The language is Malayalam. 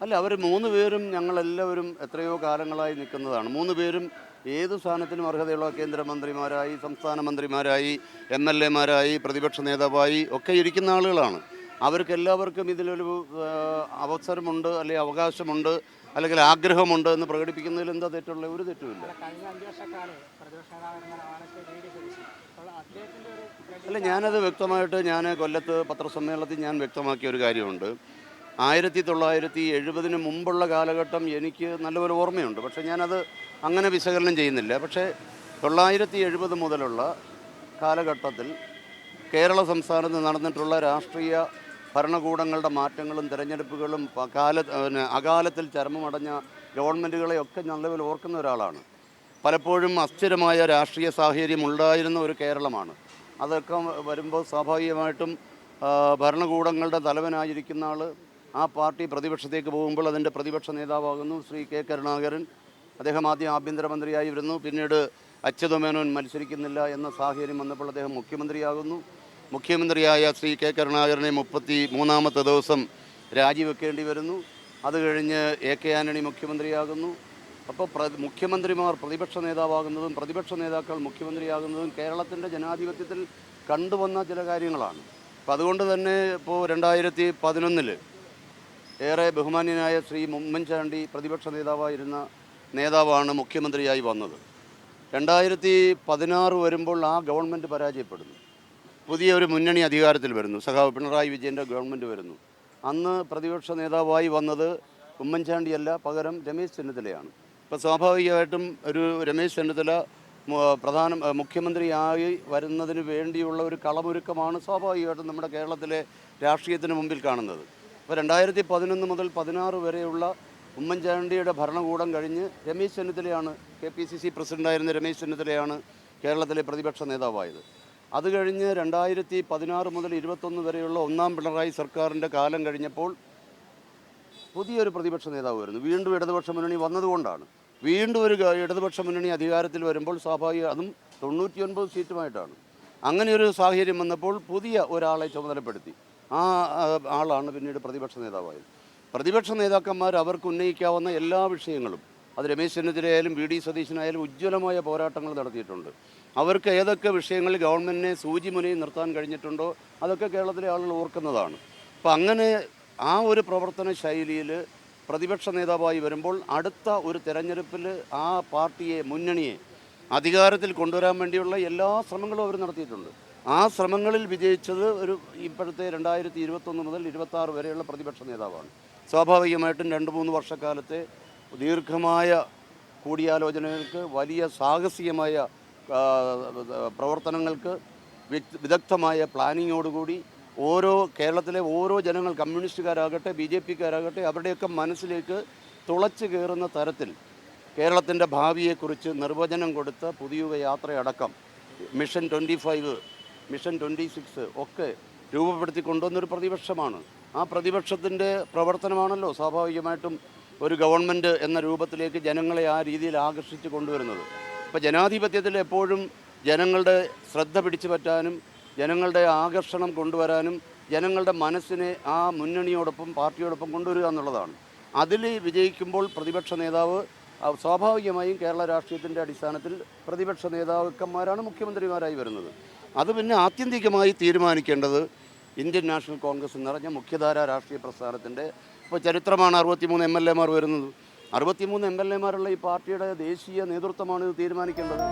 അല്ല, അവർ 3 പേരും ഞങ്ങളെല്ലാവരും എത്രയോ കാലങ്ങളായി നിൽക്കുന്നതാണ്. 3 പേരും ഏത് സ്ഥാനത്തിനും അർഹതയുള്ള കേന്ദ്രമന്ത്രിമാരായി, സംസ്ഥാന മന്ത്രിമാരായി, എം.എൽ.എമാരായി, പ്രതിപക്ഷ നേതാവായി ഒക്കെ ഇരിക്കുന്ന ആളുകളാണ്. അവർക്കെല്ലാവർക്കും ഇതിലൊരു അവസരമുണ്ട്, അല്ലെങ്കിൽ അവകാശമുണ്ട്, അല്ലെങ്കിൽ ആഗ്രഹമുണ്ട് എന്ന് പ്രകടിപ്പിക്കുന്നതിൽ എന്താ തെറ്റുള്ള? ഒരു തെറ്റുമില്ല. അല്ല, ഞാനത് വ്യക്തമായിട്ട് കൊല്ലത്ത് പത്രസമ്മേളനത്തിൽ ഞാൻ വ്യക്തമാക്കിയ ഒരു കാര്യമുണ്ട്. 1970 മുമ്പുള്ള കാലഘട്ടം എനിക്ക് നല്ലപോലെ ഓർമ്മയുണ്ട്. പക്ഷേ ഞാനത് അങ്ങനെ വിശകലനം ചെയ്യുന്നില്ല. പക്ഷേ 1970 മുതലുള്ള കാലഘട്ടത്തിൽ കേരള സംസ്ഥാനത്ത് നടന്നിട്ടുള്ള രാഷ്ട്രീയ ഭരണകൂടങ്ങളുടെ മാറ്റങ്ങളും തെരഞ്ഞെടുപ്പുകളും അകാലത്തിൽ ചരമമടഞ്ഞ ഗവൺമെൻറ്റുകളെയൊക്കെ നല്ലപോലെ ഓർക്കുന്ന ഒരാളാണ്. പലപ്പോഴും അസ്ഥിരമായ രാഷ്ട്രീയ സാഹചര്യം ഉണ്ടായിരുന്ന ഒരു കേരളമാണ്. അതൊക്കെ വരുമ്പോൾ സ്വാഭാവികമായിട്ടും ഭരണകൂടങ്ങളുടെ തലവനായിരിക്കുന്ന ആൾ ആ പാർട്ടി പ്രതിപക്ഷത്തേക്ക് പോകുമ്പോൾ അതിൻ്റെ പ്രതിപക്ഷ നേതാവാകുന്നു ശ്രീ കെ കരുണാകരൻ. അദ്ദേഹം ആദ്യം ആഭ്യന്തരമന്ത്രിയായി വരുന്നു. പിന്നീട് അച്യുതമേനോൻ മത്സരിക്കുന്നില്ല എന്ന സാഹചര്യം വന്നപ്പോൾ അദ്ദേഹം മുഖ്യമന്ത്രിയാകുന്നു. മുഖ്യമന്ത്രിയായ ശ്രീ കെ കരുണാകരനെ 33-ാമത്തെ ദിവസം രാജിവെക്കേണ്ടി വരുന്നു. അത് കഴിഞ്ഞ് എ കെ ആന്റണി മുഖ്യമന്ത്രിയാകുന്നു. അപ്പോൾ മുഖ്യമന്ത്രിമാർ പ്രതിപക്ഷ നേതാവാകുന്നതും പ്രതിപക്ഷ നേതാക്കൾ മുഖ്യമന്ത്രിയാകുന്നതും കേരളത്തിൻ്റെ ജനാധിപത്യത്തിൽ കണ്ടുവന്ന ചില കാര്യങ്ങളാണ്. അപ്പോൾ അതുകൊണ്ട് തന്നെ ഇപ്പോൾ 2011 ഏറെ ബഹുമാന്യനായ ശ്രീ ഉമ്മൻചാണ്ടി പ്രതിപക്ഷ നേതാവാണ് മുഖ്യമന്ത്രിയായി വന്നത്. 2016 വരുമ്പോൾ ആ ഗവൺമെൻറ് പരാജയപ്പെടുന്നു. പുതിയ ഒരു മുന്നണി അധികാരത്തിൽ വരുന്നു. സഖാവ് പിണറായി വിജയൻ്റെ ഗവൺമെൻറ് വരുന്നു. അന്ന് പ്രതിപക്ഷ നേതാവായി വന്നത് ഉമ്മൻചാണ്ടിയല്ല, പകരം രമേശ് ചെന്നിത്തലയാണ്. ഇപ്പോൾ സ്വാഭാവികമായിട്ടും ഒരു രമേശ് ചെന്നിത്തല മുഖ്യമന്ത്രിയായി വരുന്നതിന് വേണ്ടിയുള്ള ഒരു കളമൊരുക്കമാണ് സ്വാഭാവികമായിട്ടും നമ്മുടെ കേരളത്തിലെ രാഷ്ട്രീയത്തിന് മുമ്പിൽ കാണുന്നത്. ഇപ്പോൾ 2011 മുതൽ 16 വരെയുള്ള ഉമ്മൻചാണ്ടിയുടെ ഭരണകൂടം കഴിഞ്ഞ് രമേശ് ചെന്നിത്തലയാണ്, KPCC പ്രസിഡൻ്റായിരുന്ന രമേശ് ചെന്നിത്തലയാണ് കേരളത്തിലെ പ്രതിപക്ഷ നേതാവായത്. അത് കഴിഞ്ഞ് 2016 മുതൽ 21 വരെയുള്ള ഒന്നാം പിണറായി സർക്കാരിൻ്റെ കാലം കഴിഞ്ഞപ്പോൾ പുതിയൊരു പ്രതിപക്ഷ നേതാവ് വരുന്നു. വീണ്ടും ഇടതുപക്ഷ മുന്നണി വന്നതുകൊണ്ടാണ്. വീണ്ടും ഒരു ഇടതുപക്ഷ മുന്നണി അധികാരത്തിൽ വരുമ്പോൾ അതും 99 സീറ്റുമായിട്ടാണ്. അങ്ങനെയൊരു സാഹചര്യം വന്നപ്പോൾ പുതിയ ഒരാളെ ചുമതലപ്പെടുത്തി. ആ ആളാണ് പിന്നീട് പ്രതിപക്ഷ നേതാവായത്. പ്രതിപക്ഷ നേതാക്കന്മാർ അവർക്ക് ഉന്നയിക്കാവുന്ന എല്ലാ വിഷയങ്ങളും, അത് രമേശ് ചെന്നിത്തലയായാലും വി ഡി സതീശനായാലും ഉജ്ജ്വലമായ പോരാട്ടങ്ങൾ നടത്തിയിട്ടുണ്ട്. അവർക്ക് ഏതൊക്കെ വിഷയങ്ങളിൽ ഗവൺമെൻറ്റിനെ സൂചിമുനയിൽ നിർത്താൻ കഴിഞ്ഞിട്ടുണ്ടോ അതൊക്കെ കേരളത്തിലെ ആളുകൾ ഓർക്കുന്നതാണ്. അപ്പം അങ്ങനെ ആ ഒരു പ്രവർത്തന ശൈലിയിൽ പ്രതിപക്ഷ നേതാവായി വരുമ്പോൾ അടുത്ത ഒരു തെരഞ്ഞെടുപ്പിൽ ആ പാർട്ടിയെ, മുന്നണിയെ അധികാരത്തിൽ കൊണ്ടുവരാൻ വേണ്ടിയുള്ള എല്ലാ ശ്രമങ്ങളും അവർ നടത്തിയിട്ടുണ്ട്. ആ ശ്രമങ്ങളിൽ വിജയിച്ചത് ഇപ്പോഴത്തെ 2021 മുതൽ 26 വരെയുള്ള പ്രതിപക്ഷ നേതാവാണ്. സ്വാഭാവികമായിട്ടും 2-3 വർഷക്കാലത്തെ ദീർഘമായ കൂടിയാലോചനകൾക്ക്, വലിയ സാഹസികമായ പ്രവർത്തനങ്ങൾക്ക്, വിദഗ്ധമായ പ്ലാനിങ്ങോടുകൂടി കേരളത്തിലെ ഓരോ ജനങ്ങൾ, കമ്മ്യൂണിസ്റ്റുകാരാകട്ടെ BJPക്കാരാകട്ടെ, അവരുടെയൊക്കെ മനസ്സിലേക്ക് തുളച്ചു കയറുന്ന തരത്തിൽ കേരളത്തിൻ്റെ ഭാവിയെക്കുറിച്ച് നിർവചനം കൊടുത്ത പുതിയ യാത്രയടക്കം മിഷൻ 25, മിഷൻ 26 ഒക്കെ രൂപപ്പെടുത്തി കൊണ്ടുവന്നൊരു പ്രതിപക്ഷമാണ്. ആ പ്രതിപക്ഷത്തിൻ്റെ പ്രവർത്തനമാണല്ലോ സ്വാഭാവികമായിട്ടും ഒരു ഗവൺമെൻറ് എന്ന രൂപത്തിലേക്ക് ജനങ്ങളെ ആ രീതിയിൽ ആകർഷിച്ച് കൊണ്ടുവരുന്നത്. ഇപ്പോൾ ജനാധിപത്യത്തിൽ എപ്പോഴും ജനങ്ങളുടെ ശ്രദ്ധ പിടിച്ചു പറ്റാനും ജനങ്ങളുടെ ആകർഷണം കൊണ്ടുവരാനും ജനങ്ങളുടെ മനസ്സിനെ ആ മുന്നണിയോടൊപ്പം, പാർട്ടിയോടൊപ്പം കൊണ്ടുവരിക എന്നുള്ളതാണ്. അതിൽ വിജയിക്കുമ്പോൾ പ്രതിപക്ഷ നേതാവ് സ്വാഭാവികമായും കേരള രാഷ്ട്രീയത്തിൻ്റെ അടിസ്ഥാനത്തിൽ പ്രതിപക്ഷ നേതാക്കന്മാരാണ് മുഖ്യമന്ത്രിമാരായി വരുന്നത്. അത് പിന്നെ ആത്യന്തികമായി തീരുമാനിക്കേണ്ടത് ഇന്ത്യൻ നാഷണൽ കോൺഗ്രസ് എന്ന് പറഞ്ഞ മുഖ്യധാര രാഷ്ട്രീയ പ്രസ്ഥാനത്തിൻ്റെ ഇപ്പോൾ ചരിത്രമാണ്. 63 MLA-മാർ വരുന്നത്. 63 MLA-മാരുള്ള ഈ പാർട്ടിയുടെ ദേശീയ നേതൃത്വമാണ് ഇത് തീരുമാനിക്കേണ്ടത്.